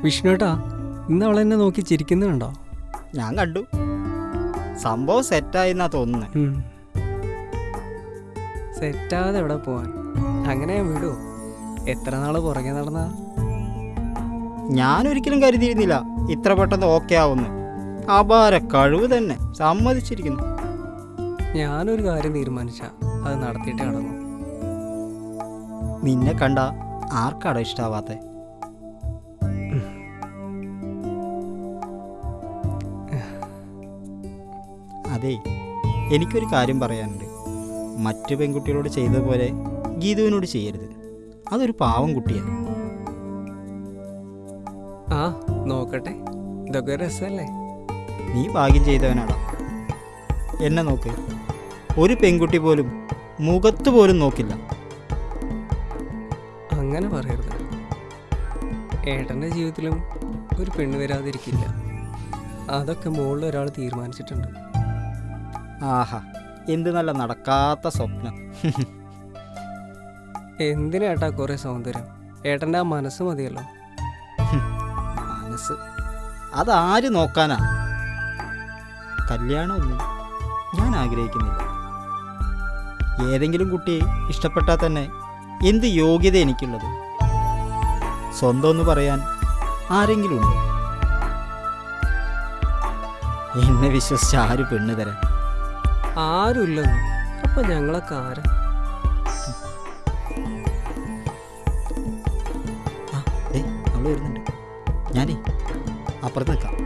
വിഷ്ണുട്ടാ, ഇന്ന് അവളെന്നെ നോക്കി ചിരിക്കുന്നുണ്ടോ? ഞാൻ കണ്ടു. സംഭവം സെറ്റായിന്നാ തോന്നുന്നത്. സെറ്റാതെ എവിടെ പോവാൻ? അങ്ങനെ വിടുവോ? എത്ര നാള് പുറകെ നടന്നാ? ഞാനൊരിക്കലും കരുതിയിരുന്നില്ല ഇത്ര പെട്ടെന്ന് ഓക്കെ ആവുന്നു. അപാര കഴിവ് തന്നെ, സമ്മതിച്ചിരിക്കുന്നു. ഞാനൊരു കാര്യം തീരുമാനിച്ച അത് നടത്തിയിട്ടേ അടങ്ങും. നിന്നെ കണ്ട ആർക്കാടാ ഇഷ്ടാവാത്തെ? അതെ, എനിക്കൊരു കാര്യം പറയാനുണ്ട്. മറ്റു പെൺകുട്ടികളോട് ചെയ്തതുപോലെ ഗീതുവിനോട് ചെയ്യരുത്. അതൊരു പാവം കുട്ടിയാണ്. ആ നോക്കട്ടെ, ഇതൊക്കെ രസമല്ലേ? നീ ഭാഗ്യം ചെയ്തവനാടാ. എന്നെ നോക്ക്, ഒരു പെൺകുട്ടി പോലും മുഖത്ത് പോലും നോക്കില്ല. അങ്ങനെ പറയരുത്. ഏട്ടൻ്റെ ജീവിതത്തിലും ഒരു പെണ്ണ് വരാതിരിക്കില്ല. അതൊക്കെ മുകളിൽ ഒരാൾ തീരുമാനിച്ചിട്ടുണ്ട്. ആഹാ, എന്ത് നല്ല നടക്കാത്ത സ്വപ്നം. എന്തിനേട്ടാ കുറെ സൗന്ദര്യം? ഏട്ടൻ്റെ ആ മനസ്സ് മതിയല്ലോ. മനസ്സ് അതാര് നോക്കാനാ? കല്യാണമൊന്നും ഞാൻ ആഗ്രഹിക്കുന്നില്ല. ഏതെങ്കിലും കുട്ടിയെ ഇഷ്ടപ്പെട്ടാൽ തന്നെ എന്ത് യോഗ്യത എനിക്കുള്ളത്? സ്വന്തം എന്ന് പറയാൻ ആരെങ്കിലും ഉണ്ടോ? എന്നെ വിശ്വസിച്ച് ആര് പെണ്ണ് തരാൻ? ആരുമില്ലെന്നു. അപ്പൊ ഞങ്ങളൊക്കെ ആരാ? അവള് വരുന്നുണ്ട്. ഞാനേ അപ്പുറത്ത് നിൽക്കാം.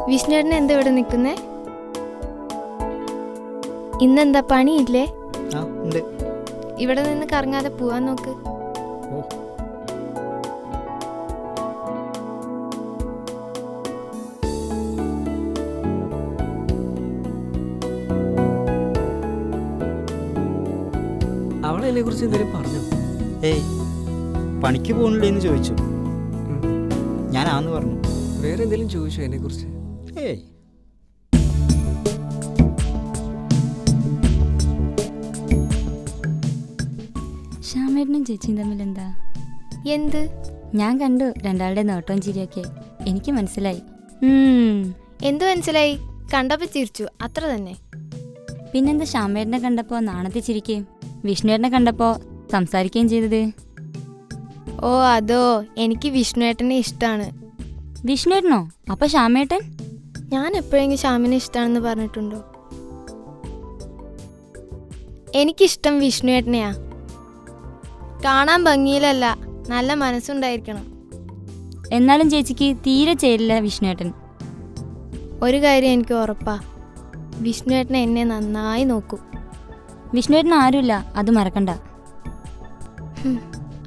വിഷ്ണുവേട്ടൻ എന്താ ഇവിടെ നിൽക്കുന്നേ? ഇന്നെന്താ പണിയില്ലേ? ഇവിടെ നിന്ന് കറങ്ങാതെ പോവാൻ നോക്ക്. അവളെ കുറിച്ച് എന്തെങ്കിലും പറഞ്ഞു? ഏയ്, പണിക്ക് പോകുന്നില്ലേ എന്ന് ചോദിച്ചു. ഞാൻ ആന്ന് പറഞ്ഞു. വേറെ എന്തെങ്കിലും ചോദിച്ചോ എന്നെ കുറിച്ച്? ഏയ്, ശ്യാമേട്ടനും ചേച്ചിയും തമ്മിൽ എന്താ? എന്ത്? ഞാൻ കണ്ടു രണ്ടാളുടെ നോട്ടവും ചിരിയൊക്കെ. എനിക്ക് മനസ്സിലായി. എന്ത് മനസ്സിലായി? കണ്ടപ്പോ ചിരിച്ചു, അത്ര തന്നെ. പിന്നെന്താ ശ്യാമേട്ടനെ കണ്ടപ്പോ നാണത്തിൽ ചിരിക്കുകയും വിഷ്ണുവേട്ടനെ കണ്ടപ്പോ സംസാരിക്കുകയും ചെയ്തത്? ഓ അതോ, എനിക്ക് വിഷ്ണുവേട്ടനെ ഇഷ്ടമാണ്. വിഷ്ണുവേട്ടനോ? അപ്പൊ ശ്യാമേട്ടൻ? ഞാൻ എപ്പോഴെങ്കിലും ശ്യാമിനെ ഇഷ്ടമാണെന്ന് പറഞ്ഞിട്ടുണ്ടോ? എനിക്കിഷ്ടം വിഷ്ണുവേട്ടനെയാ. കാണാൻ ഭംഗിയിലല്ല, നല്ല മനസ്സുണ്ടായിരിക്കണം. എന്നാലും ചേച്ചിക്ക് തീരെ ചേരില്ല വിഷ്ണുവേട്ടൻ. ഒരു കാര്യം എനിക്ക് ഉറപ്പാ, വിഷ്ണുവേട്ടൻ എന്നെ നന്നായി നോക്കും. വിഷ്ണുവേട്ടൻ ആരുമില്ല, അത് മറക്കണ്ട.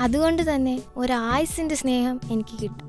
അതുകൊണ്ട് തന്നെ ഒരായുസിന്റെ സ്നേഹം എനിക്ക് കിട്ടും.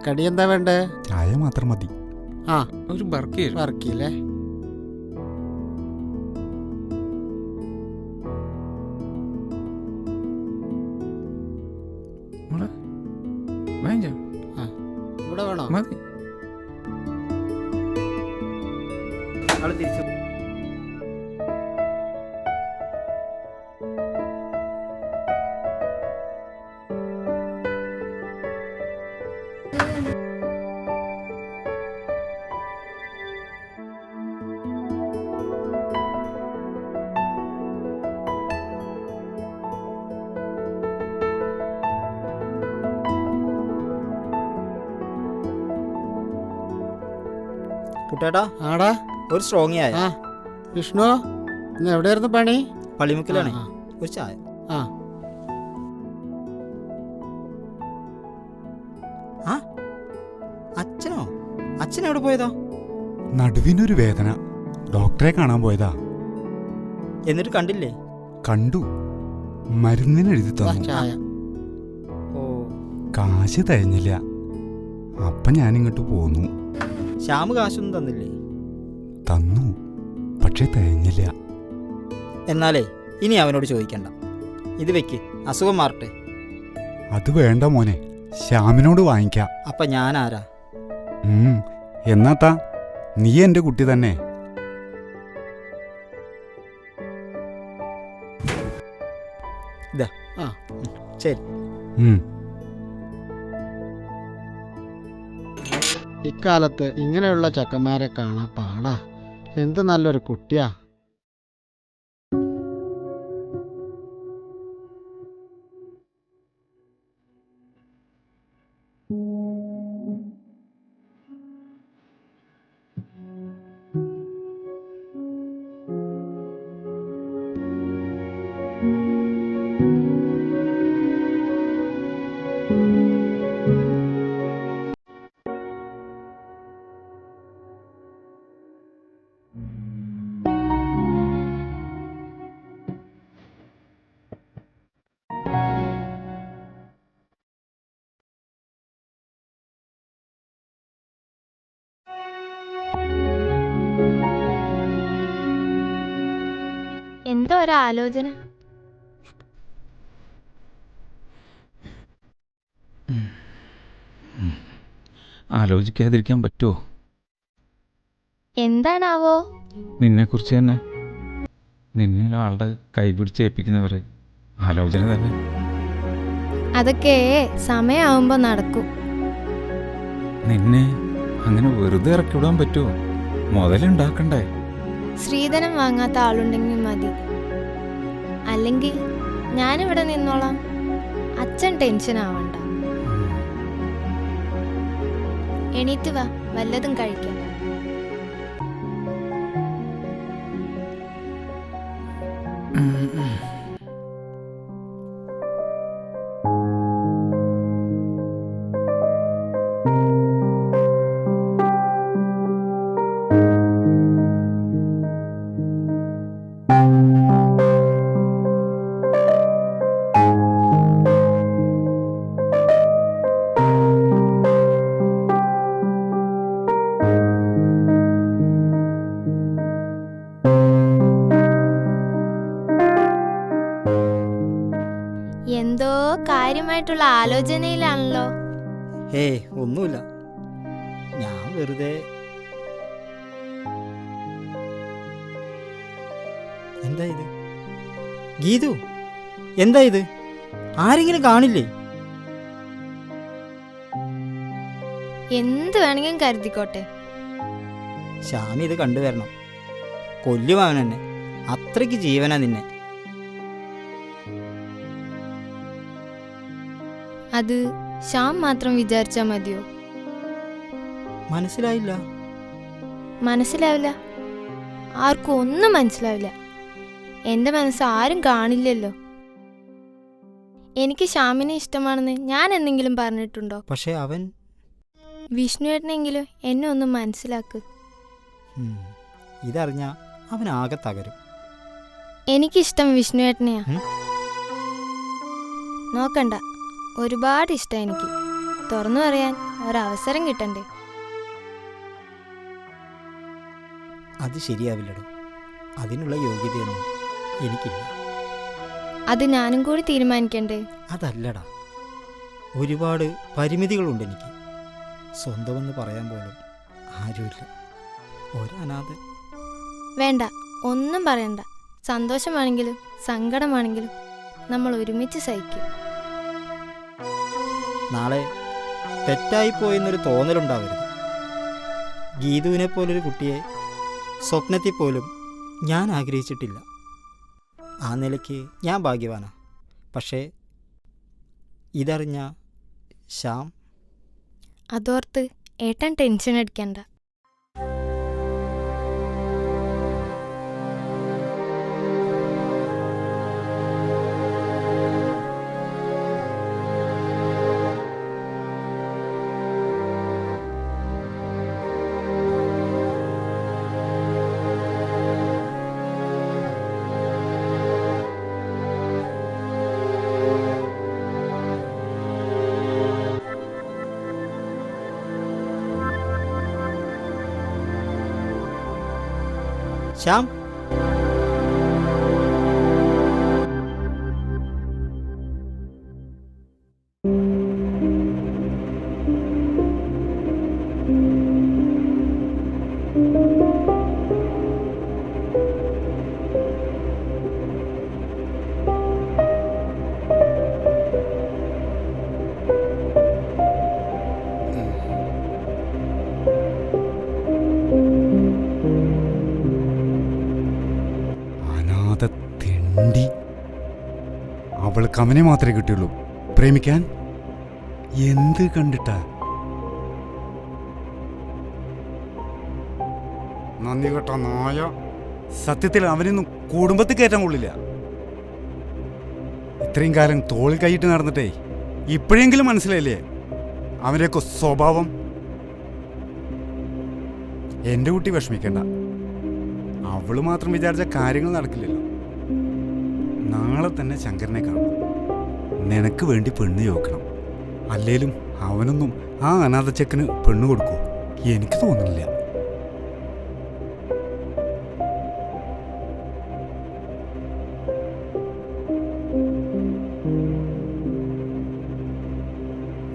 കടി എന്താ വേണ്ടേ? ചായ മാത്രം മതി. ആ, ഒരു ബർക്കി വർക്കില്ലേ? വാങ്ങിച്ചോ? ഇവിടെ വേണോ? മതി. ആള് തിരിച്ചു. കുട്ടേട്ടാ, ആടാ. ഒരു സ്ട്രോങ് ആയ. ആ, വിഷ്ണു ഇന്ന് എവിടെയായിരുന്നു പണി? പള്ളിമുക്കിലാണ്. ആ, ഒരു ചായ. ആ. ആ, അച്ഛനോ? അച്ഛൻ എവിടെ പോയതാ? നടുവിനൊരു വേദന, ഡോക്ടറെ കാണാൻ പോയതാ. എന്നിട്ട് കണ്ടില്ലേ? കണ്ടു, മരുന്നിന് എഴുതി ദാ തന്നു. ചായ. ഓ, കാശ് തയ്ഞ്ഞില്ല. അപ്പം ഞാനിങ്ങോട്ട് പോന്നു. ശ്യാമ് കാശൊന്നും തന്നില്ലേ? തന്നു, പക്ഷെ തയ്ഞ്ഞില്ല. എന്നാലേ ഇനി അവനോട് ചോദിക്കണ്ട. ഇത് വെക്ക്, അസുഖം മാറട്ടെ. അത് വേണ്ട മോനെ, ശ്യാമിനോട് വാങ്ങിക്കാം. അപ്പൊ ഞാൻ ആരാ? എന്നാത്താ, നീ എൻ്റെ കുട്ടി തന്നെ. ഇതാ. ആ, ശരി. ഇക്കാലത്ത് ഇങ്ങനെയുള്ള ചെക്കന്മാരെ കാണാൻ പാടാ. എന്ത് നല്ലൊരു കുട്ടിയാ. എന്തോ ഒരാലോചന. ആലോചിക്കാതിരിക്കാൻ പറ്റുമോ? എന്താണാവോ? നിന്നെക്കുറിച്ച് തന്നെ. നിന്നെ ഒരാളുടെ കൈ പിടിച്ച് ഏൽപ്പിക്കുന്നവരെ ആലോചന തന്നെ. അതൊക്കെ സമയമാവുമ്പോ നടക്കും. നിന്നെ അങ്ങനെ വെറുതെ ഇറക്കി വിടാൻ പറ്റുമോ? മുതലുണ്ടാക്കണ്ടേ? ശ്രീധനം വാങ്ങാത്ത ആളുണ്ടെങ്കിൽ മതി. അല്ലെങ്കിൽ ഞാനിവിടെ നിന്നോളാം. അച്ഛൻ ടെൻഷൻ ആവണ്ട. എണീറ്റ് വാ, വല്ലതും കഴിക്കാം. എന്തോ കാര്യമായിട്ടുള്ള ആലോചനയിലാണല്ലോ. ഏയ്, ഒന്നുമില്ല. ഞാൻ വെറുതെ. എന്താ ഇത്? ഗീതു, എന്താ ഇത്? ആരെങ്കിലും കാണില്ലേ? എന്ത് വേണമെങ്കിലും കരുതിക്കോട്ടെ. ശ്യാമി ഇത് കണ്ടുവരണം. കൊല്ലുവാൻ എന്നെ. അത്രയ്ക്ക് ജീവനാ നിന്നെ. അത് ശ്യാം മാത്രം വിചാരിച്ചാ മതിയോ? മനസ്സിലായില്ല. മനസ്സിലാവില്ല. ആർക്കും ഒന്നും മനസ്സിലാവില്ല. എൻ്റെ മനസ്സ് ആരും കാണില്ലല്ലോ. എനിക്ക് ശ്യാമിനെ ഇഷ്ടമാണെന്ന് ഞാൻ എന്തെങ്കിലും പറഞ്ഞിട്ടുണ്ടോ? പക്ഷെ അവൻ. വിഷ്ണുവേട്ടനെങ്കിലും എന്നെ ഒന്ന് മനസ്സിലാക്ക്. ഇതറിഞ്ഞ അവൻ ആകെ തകരും. എനിക്കിഷ്ടം വിഷ്ണുവേട്ടനെയാ. ഉം? നോക്കണ്ട, ഒരുപാട് ഇഷ്ടം എനിക്ക്. തുറന്നു പറയാൻ ഒരവസരം കിട്ടണ്ടേ? അത് ശരിയാവില്ലടോ. അതിനുള്ള യോഗ്യതയൊന്നും എനിക്കില്ല. അത് ഞാനും കൂടി തീരുമാനിക്കണ്ടേ? അതല്ലടാ, ഒരുപാട് പരിമിതികളുണ്ട് എനിക്ക്. സ്വന്തമെന്ന് പറയാൻ പോലും ആരുമില്ല. ഒരനാഥൻ. വേണ്ട, ഒന്നും പറയണ്ട. സന്തോഷമാണെങ്കിലും സങ്കടമാണെങ്കിലും നമ്മൾ ഒരുമിച്ച് സഹിക്കും. നാളെ തെറ്റായിപ്പോയെന്നൊരു തോന്നലുണ്ടാവരുത്. ഗീതുവിനെ പോലൊരു കുട്ടിയെ സ്വപ്നത്തിൽ പോലും ഞാൻ ആഗ്രഹിച്ചിട്ടില്ല. ആ നിലയ്ക്ക് ഞാൻ ഭാഗ്യവാനാ. പക്ഷേ ഇതറിഞ്ഞ ശ്യാം അതോർത്ത് ഏട്ടൻ ടെൻഷൻ അടിക്കണ്ട. ശ്യാം, തെണ്ടി. അവൾക്ക് അവനെ മാത്രമേ കിട്ടിയുള്ളൂ പ്രേമിക്കാൻ. എന്ത് കണ്ടിട്ടാ? നന്ദി കേട്ട നായ. സത്യത്തിൽ അവനൊന്നും കുടുംബത്തിൽ കയറ്റാൻ കൊള്ളില്ല. ഇത്രയും കാലം തോളിൽ കൈയിട്ട് നടന്നിട്ടേ ഇപ്പോഴെങ്കിലും മനസ്സിലായില്ലേ അവൻ്റെയൊക്കെ സ്വഭാവം. എൻ്റെ കുട്ടി വിഷമിക്കണ്ട. അവള് മാത്രം വിചാരിച്ച കാര്യങ്ങൾ നടക്കില്ലല്ലോ. നാളെ തന്നെ ശങ്കരനെ കാണും. നിനക്ക് വേണ്ടി പെണ്ണ് ചോദിക്കണം. അല്ലേലും അവനൊന്നും ആ അനാഥച്ചക്കന് പെണ്ണ് കൊടുക്കൂ എനിക്ക് തോന്നുന്നില്ല.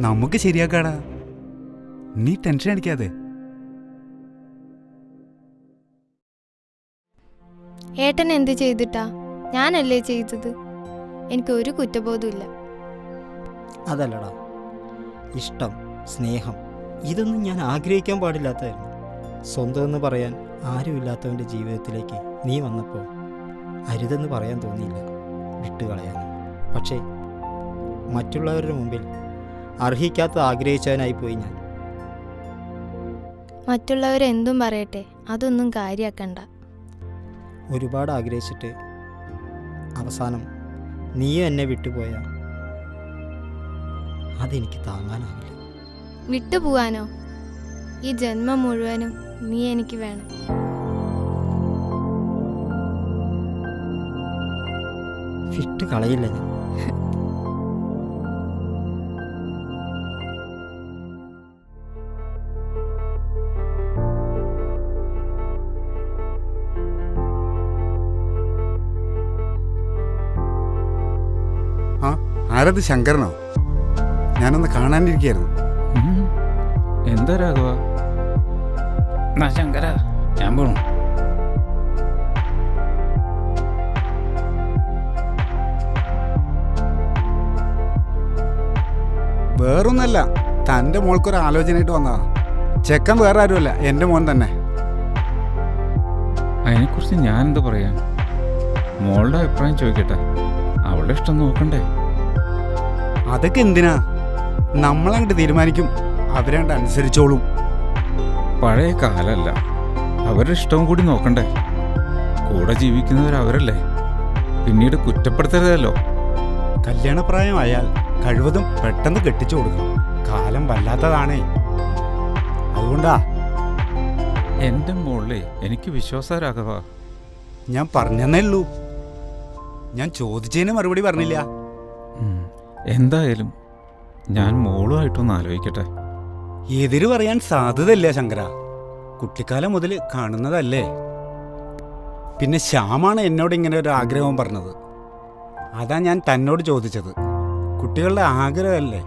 നമുക്ക് ശരിയാക്കാടാ, നീ ടെൻഷൻ അടിക്കാതെ. ഏട്ടൻ എന്ത് ചെയ്തിട്ടാ? ഞാനല്ലേ ചെയ്തത്. എനിക്ക് ഒരു കുറ്റബോധമില്ല. അതല്ലടാ, ഇഷ്ടം, സ്നേഹം ഇതൊന്നും ഞാൻ ആഗ്രഹിക്കാൻ പാടില്ലാത്തതായിരുന്നു. സ്വന്തം എന്ന് പറയാൻ ആരുമില്ലാത്തവൻ്റെ ജീവിതത്തിലേക്ക് നീ വന്നപ്പോൾ അരുതെന്ന് പറയാൻ തോന്നിയില്ല, വിട്ടുകളയാനും. പക്ഷേ മറ്റുള്ളവരുടെ മുമ്പിൽ അർഹിക്കാത്ത ആഗ്രഹിച്ചവനായി പോയി ഞാൻ. മറ്റുള്ളവരെന്തും പറയട്ടെ, അതൊന്നും കാര്യാക്കണ്ട. ഒരുപാട് ആഗ്രഹിച്ചിട്ട് അവസാനം നീയും എന്നെ വിട്ടുപോയാൽ അതെനിക്ക് താങ്ങാനാവില്ല. വിട്ടുപോവാനോ? ഈ ജന്മം മുഴുവനും നീ എനിക്ക് വേണം. വിട്ട് കളയില്ല ഞാൻ. ആരത്? ശങ്കരനോ? ഞാനൊന്ന് കാണാനിരിക്കുകയായിരുന്നു. എന്താ രാഘവ? ശങ്കര, ഞാൻ പോണു. വേറൊന്നല്ല, തൻ്റെ മോൾക്കൊരു ആലോചനയായിട്ട് വന്നതാ. ചെക്കൻ വേറെ ആരുമല്ല, എൻ്റെ മോൻ തന്നെ. അതിനെക്കുറിച്ച് ഞാൻ എന്താ പറയാ? മോളുടെ അഭിപ്രായം ചോദിക്കട്ടെ. അവളുടെ ഇഷ്ടം നോക്കണ്ടേ? അതൊക്കെ എന്തിനാ? നമ്മളങ്ങോട്ട് തീരുമാനിക്കും, അവരങ്ങോട്ട് അനുസരിച്ചോളും. പഴയ കാലമല്ല, അവരുടെ ഇഷ്ടവും കൂടി നോക്കണ്ടേ? കൂടെ ജീവിക്കുന്നവരവരല്ലേ, പിന്നീട് കുറ്റപ്പെടുത്തരുതല്ലോ. കല്യാണപ്രായമായാൽ കഴിവതും പെട്ടെന്ന് കെട്ടിച്ചു കൊടുക്കണം. കാലം വല്ലാത്തതാണേ, അതുകൊണ്ടാ. എൻ്റെ മോളിലെ എനിക്ക് വിശ്വാസം രാഘവ. ഞാൻ പറഞ്ഞെന്നേ ഉള്ളൂ, ഞാൻ ചോദിച്ചതിന് മറുപടി പറഞ്ഞില്ല. എന്തായാലും ഞാൻ മോളുമായിട്ടൊന്ന് ആലോചിക്കട്ടെ. എതിര് പറയാൻ സാധ്യതയില്ല ശങ്കര. കുട്ടിക്കാലം മുതൽ കാണുന്നതല്ലേ. പിന്നെ ശ്യാമാണ് എന്നോട് ഇങ്ങനെ ഒരു ആഗ്രഹം പറഞ്ഞത്. അതാ ഞാൻ തന്നോട് ചോദിച്ചത്. കുട്ടികളുടെ ആഗ്രഹമല്ലേ,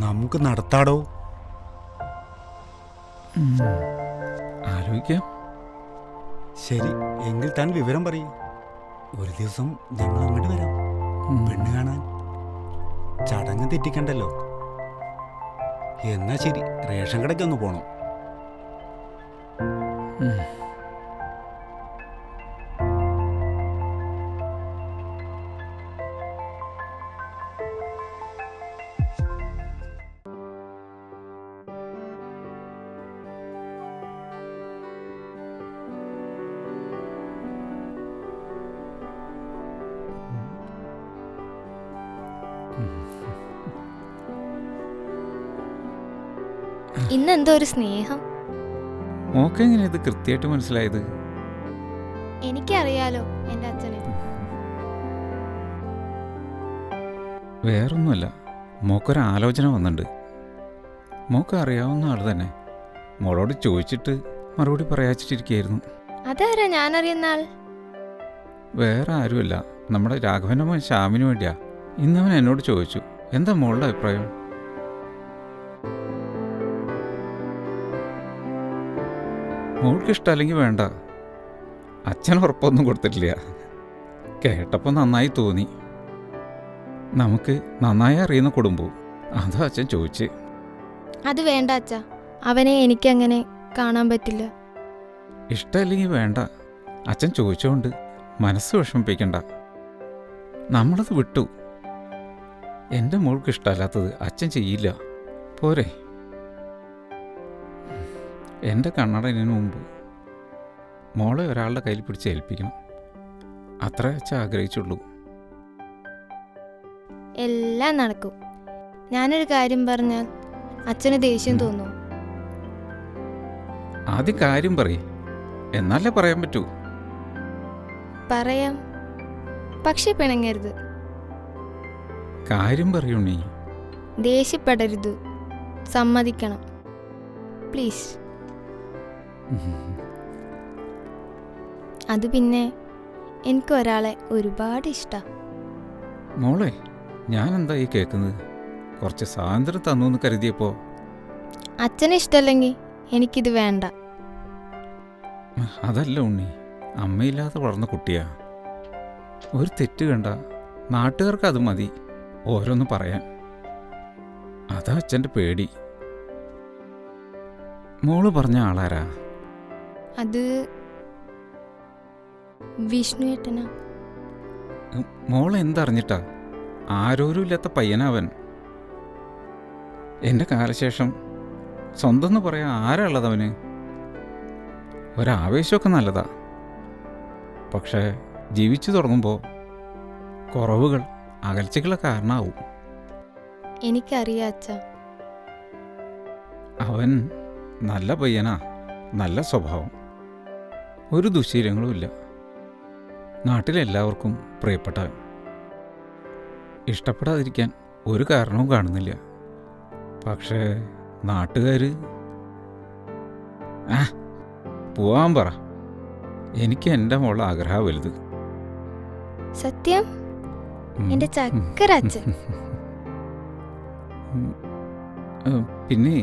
നമുക്ക് നടത്താടോ. ആലോചിക്കാം. ശരി, എങ്കിൽ താൻ വിവരം പറയൂ. ഒരു ദിവസം ഞങ്ങൾ അങ്ങോട്ട് വരാം പെണ്ണ് കാണാൻ. ചടങ്ങ് തെറ്റിക്കണ്ടല്ലോ. എന്നാ ശരി, റേഷൻ കടയ്ക്കൊന്ന് പോണം. ഇന്നെന്തോ ഒരു സ്നേഹം. മോക്കെങ്ങനെ ഇത് കൃത്യമായിട്ട് മനസ്സിലായത്? എനിക്കറിയാലോ എൻ്റെ അച്ഛനെ. വേറൊന്നുമല്ല, മോക്കൊരാലോചന വന്നിട്ടുണ്ട്. മോക്ക് അറിയാവുന്ന ആൾ തന്നെ. മോളോട് ചോദിച്ചിട്ട് മറുപടി പറയാച്ചിട്ടിരിക്കുകയായിരുന്നു. അതാരാ ഞാനറിയുന്ന ആൾ? വേറെ ആരുമല്ല, നമ്മുടെ രാഘവൻ്റെ മോൻ ശ്യാമിന് വേണ്ടിയാ. ഇന്നവൻ എന്നോട് ചോദിച്ചു, എന്താ മോളുടെ അഭിപ്രായം? മോൾക്ക് ഇഷ്ടമല്ലെങ്കിൽ വേണ്ട. അച്ഛൻ ഉറപ്പൊന്നും കൊടുത്തിട്ടില്ല. കേട്ടപ്പോൾ നന്നായി തോന്നി. നമുക്ക് നന്നായി അറിയുന്ന കുടുംബവും, അതാ അച്ഛൻ ചോദിച്ച്. അത് വേണ്ട അച്ഛാ, അവനെ എനിക്കങ്ങനെ കാണാൻ പറ്റില്ല. ഇഷ്ടമല്ലെങ്കിൽ വേണ്ട. അച്ഛൻ ചോദിച്ചോണ്ട് മനസ്സ് വിഷമിപ്പിക്കണ്ട. നമ്മളത് വിട്ടു. എൻ്റെ മോൾക്ക് ഇഷ്ടമല്ലാത്തത് അച്ഛൻ ചെയ്യില്ല. പോരെ? എൻ്റെ കണ്ണടനു മുമ്പ് മോളെ ഒരാളുടെ കയ്യിൽ പിടിച്ച് ഏൽപ്പിക്കണം. അത്ര അച്ഛൻ ആഗ്രഹിച്ചുള്ളൂ. എല്ലാം നടക്കും. ഞാനൊരു കാര്യം പറഞ്ഞാൽ അച്ഛന് ദേഷ്യം തോന്നും. ആദ്യം കാര്യം പറയേ, എന്നാലേ പറയാൻ പറ്റൂ. പറയാം, പക്ഷെ പിണങ്ങരുത്. കാര്യം പറയൂ നീ. ദേഷ്യപ്പെടരുത്. സമ്മതിക്കണം പ്ലീസ്. അത് പിന്നെ എനിക്ക് ഒരാളെ ഒരുപാട് ഇഷ്ടം. മോളെ, ഞാനെന്താ ഈ കേൾക്കുന്നത്? കുറച്ച് സ്വാതന്ത്ര്യം തന്നു എന്ന് കരുതിയപ്പോൾ. അച്ഛന് ഇഷ്ടമല്ലെങ്കിൽ എനിക്കിത് വേണ്ട. അതല്ല ഉണ്ണി, അമ്മയില്ലാതെ വളർന്ന കുട്ടിയാ. ഒരു തെറ്റ് കണ്ട നാട്ടുകാർക്ക് അത് മതി ഓരോന്ന് പറയാൻ. അതാ അച്ഛൻ്റെ പേടി. മോള് പറഞ്ഞ ആളാരാ? അത് വിഷ്ണു ഏട്ടനാ. മോളെ എന്തറിഞ്ഞിട്ടാ? ആരോരും ഇല്ലാത്ത പയ്യനവൻ. എൻ്റെ കാലശേഷം സ്വന്തം എന്ന് പറയാൻ ആരാ ഉള്ളതവന്? ഒരാവേശമൊക്കെ നല്ലതാ, പക്ഷേ ജീവിച്ചു തുടങ്ങുമ്പോൾ കുറവുകൾ അകൽച്ചകളെ കാരണമാവും. എനിക്കറിയാം അച്ഛാ. അവൻ നല്ല പയ്യനാ, നല്ല സ്വഭാവം, ഒരു ദുശീലങ്ങളുമില്ല. നാട്ടിലെല്ലാവർക്കും പ്രിയപ്പെട്ടവൻ. ഇഷ്ടപ്പെടാതിരിക്കാൻ ഒരു കാരണവും കാണുന്നില്ല. പക്ഷേ നാട്ടുകാർ പോവാൻ പറ. എനിക്ക് എൻ്റെ മോളുടെ ആഗ്രഹം വലുത്. സത്യം? എന്റെ ചക്കര അച്ഛൻ. പിന്നെ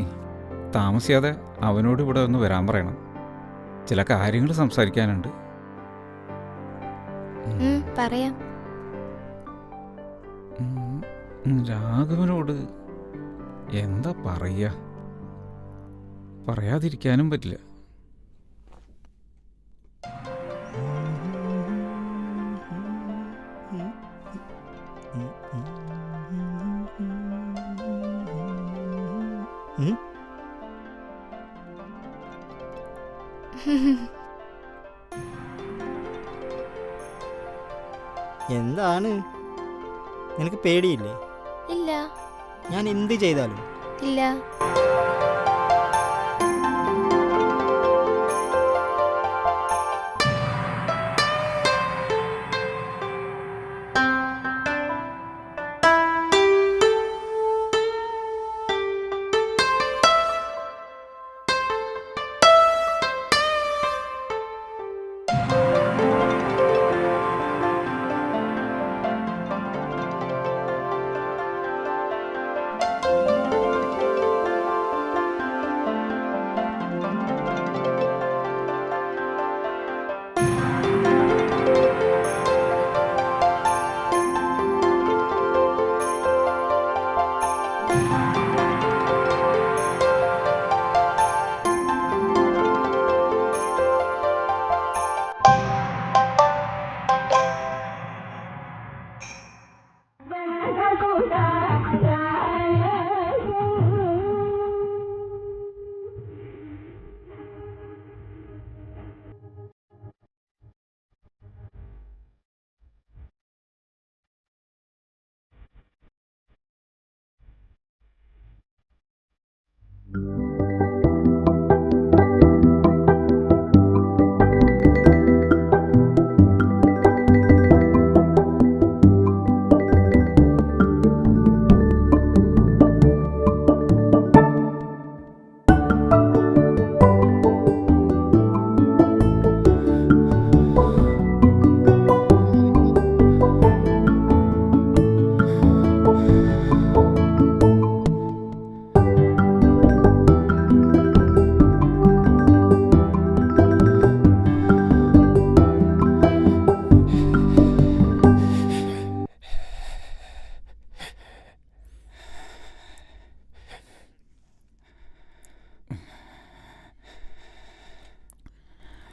താമസിയാതെ അവനോട് ഇവിടെ ഒന്ന് വരാൻ പറയണം. ചില കാര്യങ്ങൾ സംസാരിക്കാനുണ്ട്. പറയാം. രാഘവനോട് എന്താ പറയുക? പറയാതിരിക്കാനും പറ്റില്ല. എന്താണ്? നിനക്ക് പേടിയില്ലേ? ഇല്ല. ഞാൻ എന്ത് ചെയ്താലും? ഇല്ല.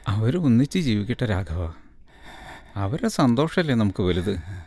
അവർ ഒന്നിച്ച് ജീവിക്കട്ടെ രാഘവ. അവരുടെ സന്തോഷമല്ലേ നമുക്ക് വലുത്.